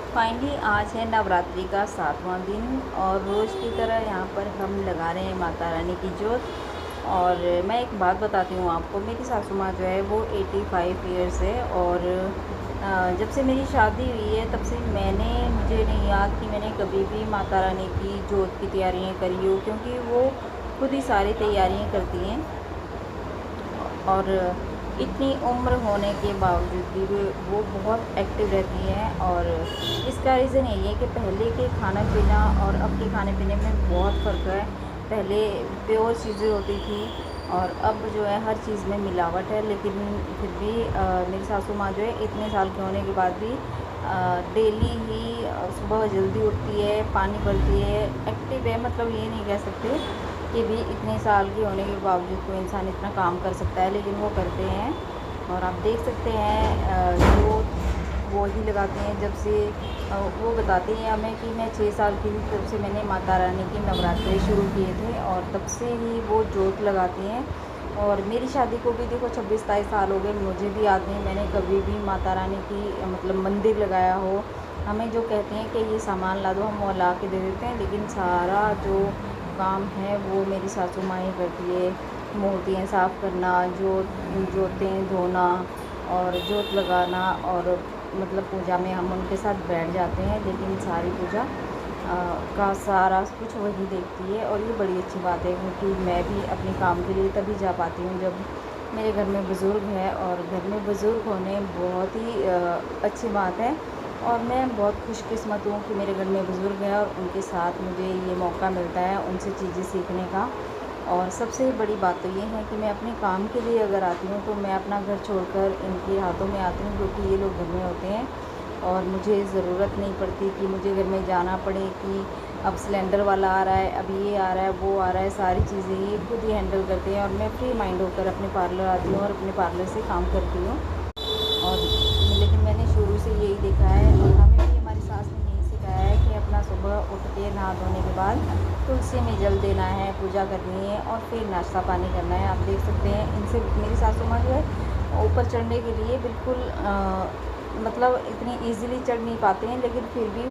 Finally आज है नवरात्रि का 7वां दिन और रोज़ की तरह यहाँ पर हम लगा रहे हैं माता रानी की जोत। और मैं एक बात बताती हूँ आपको, मेरी सासू माँ जो है वो 85 ईयर्स है। और जब से मेरी शादी हुई है तब से मुझे नहीं याद कि मैंने कभी भी माता रानी की जोत की तैयारियाँ करी हो, क्योंकि वो खुद ही सारी तैयारियाँ करती हैं। और इतनी उम्र होने के बावजूद भी वो बहुत एक्टिव रहती हैं। और इसका रीज़न यही है कि पहले के खाना पीना और अब के खाने पीने में बहुत फ़र्क है। पहले प्योर चीज़ें होती थी और अब जो है हर चीज़ में मिलावट है। लेकिन फिर भी मेरी सासू माँ जो है इतने साल के होने के बाद भी डेली ही सुबह जल्दी उठती है, पानी भरती है, एक्टिव है। मतलब ये नहीं कह सकते कि भी इतने साल के होने के बावजूद कोई इंसान इतना काम कर सकता है, लेकिन वो करते हैं। और आप देख सकते हैं जो वो ही लगाते हैं जब से वो बताते हैं हमें कि मैं 6 साल की थी तब से मैंने माता रानी की नवरात्रे शुरू किए थे और तब से ही वो जोत लगाती हैं। और मेरी शादी को भी देखो 26-27 साल हो गए, मुझे भी याद नहीं मैंने कभी भी माता रानी की मतलब मंदिर लगाया हो। हमें जो कहते हैं कि ये सामान ला दो, हम वो ला के दे देते हैं, लेकिन सारा जो काम है वो मेरी सासू माँ ही करती है। मूर्तियाँ साफ़ करना, जोतें धोना और जोत लगाना। और मतलब पूजा में हम उनके साथ बैठ जाते हैं, लेकिन सारी पूजा का सारा कुछ वही देखती है। और ये बड़ी अच्छी बात है, क्योंकि मैं भी अपने काम के लिए तभी जा पाती हूँ जब मेरे घर में बुज़ुर्ग है। और घर में बुज़ुर्ग होने बहुत ही अच्छी बात है। और मैं बहुत खुशकिस्मत हूँ कि मेरे घर में बुज़ुर्ग हैं और उनके साथ मुझे ये मौका मिलता है उनसे चीज़ें सीखने का। और सबसे बड़ी बात तो ये है कि मैं अपने काम के लिए अगर आती हूँ तो मैं अपना घर छोड़कर इनके हाथों में आती हूँ, क्योंकि ये लोग घर में होते हैं और मुझे ज़रूरत नहीं पड़ती कि मुझे घर में जाना पड़े कि अब सिलेंडर वाला आ रहा है, अब ये आ रहा है, वो आ रहा है। सारी चीज़ें ये खुद ही हैंडल करते हैं और मैं फ्री माइंड होकर अपने पार्लर आती हूँ और अपने पार्लर से काम करती हूँ। और लेकिन मैंने शुरू से यही देखा है और हमें भी हमारी सास ने यही सिखाया है कि अपना सुबह उठ के नहा धोने के बाद तुलसी में जल देना है, पूजा करनी है और फिर नाश्ता पानी करना है। आप देख सकते हैं इनसे मेरी सासू माँ जो है ऊपर चढ़ने के लिए बिल्कुल मतलब इतनी ईज़िली चढ़ नहीं पाते हैं, लेकिन फिर भी